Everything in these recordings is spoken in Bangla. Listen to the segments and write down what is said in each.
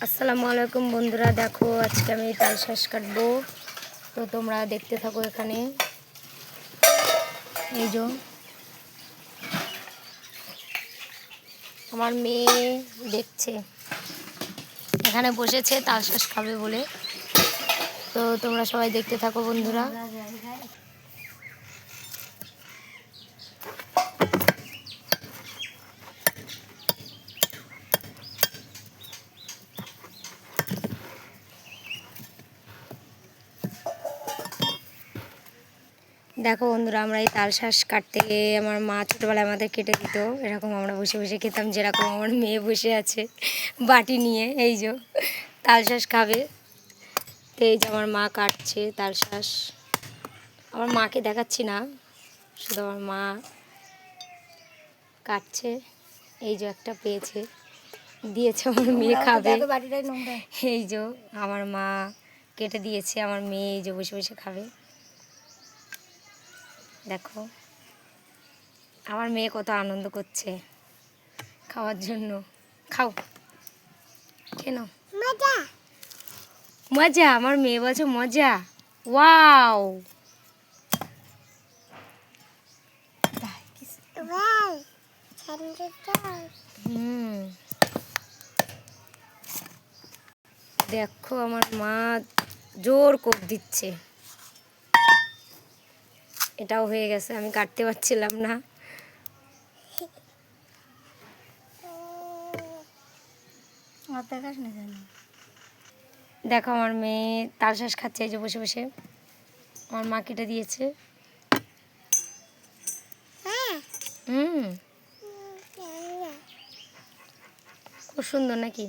আসসালামু আলাইকুম বন্ধুরা, দেখো আজকে আমি তাল শাঁস কাটবো। তো তোমরা দেখতে থাকো। এখানে এই যে আমার মেয়ে দেখছে, এখানে বসেছে তাল শাঁস খাবে বলে। তো তোমরা সবাই দেখতে থাকো বন্ধুরা। দেখো বন্ধুরা, আমরা এই তাল শাঁস কাটতে গিয়ে আমার মা ছোটোবেলায় আমাদের কেটে দিত। এরকম আমরা বসে বসে খেতাম, যেরকম আমার মেয়ে বসে আছে বাটি নিয়ে। এই যে তাল শাঁস খাবে। তো এই যে আমার মা কাটছে তাল শাঁস। আমার মাকে দেখাচ্ছি না, শুধু আমার মা কাটছে। এই যে একটা পেয়েছে, দিয়েছে আমার মেয়ে খাবে। এই যে আমার মা কেটে দিয়েছে, আমার মেয়ে এই যে বসে বসে খাবে। দেখো আমার মেয়ে কত আনন্দ করছে খাওয়ার জন্য। খাও, কেন মজা মজা, আমার মেয়ে বলছে মজা। ওয়াও, দেখো আমার মা জোর কোপ দিচ্ছে। এটাও হয়ে গেছে, আমি কাটতে পারছিলাম না। দেখো আমার মেয়ে তাল শাঁস খাচ্ছে, এই যে বসে বসে। আমার মা কেটে দিয়েছে। খুব সুন্দর নাকি?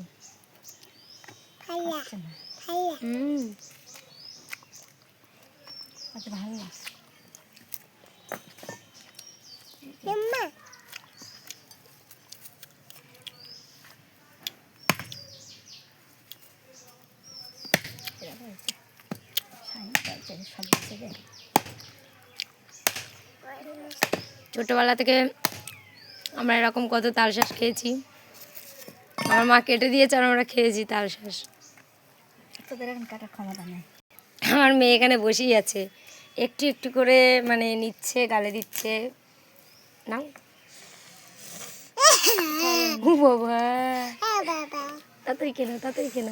ছোটোবেলা থেকে আমরা এরকম কত তাল শাঁস খেয়েছি। আমার মা কেটে দিয়েছে আর আমরা খেয়েছি তাল শাঁস। আমার মেয়ে এখানে বসেই আছে, একটু একটু করে মানে নিচ্ছে, গালে দিচ্ছে। নাও বাবা, তাড়াতাড়ি কেন, তাড়াতাড়ি কেন।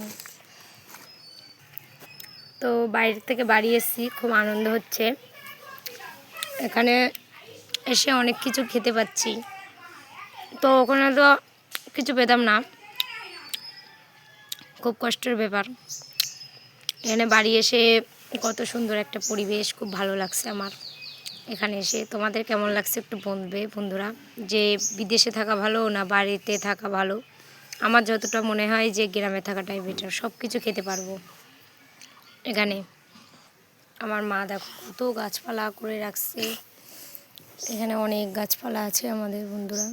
তো বাইরে থেকে বাড়ি এসেছি, খুব আনন্দ হচ্ছে। এখানে এসে অনেক কিছু খেতে পাচ্ছি। তো ওখানে তো কিছু পেতাম না, খুব কষ্টের ব্যাপার। এখানে বাড়ি এসে কত সুন্দর একটা পরিবেশ, খুব ভালো লাগছে আমার এখানে এসে। তোমাদের কেমন লাগছে একটু বলবে বন্ধুরা, যে বিদেশে থাকা ভালো না বাড়িতে থাকা ভালো। আমার যতটা মনে হয় যে গ্রামে থাকাটাই বেটার, সব কিছু খেতে পারবো এখানে। আমার মা দেখো কত গাছপালা করে রাখছে, এখানে অনেক গাছপালা আছে আমাদের বন্ধুরা।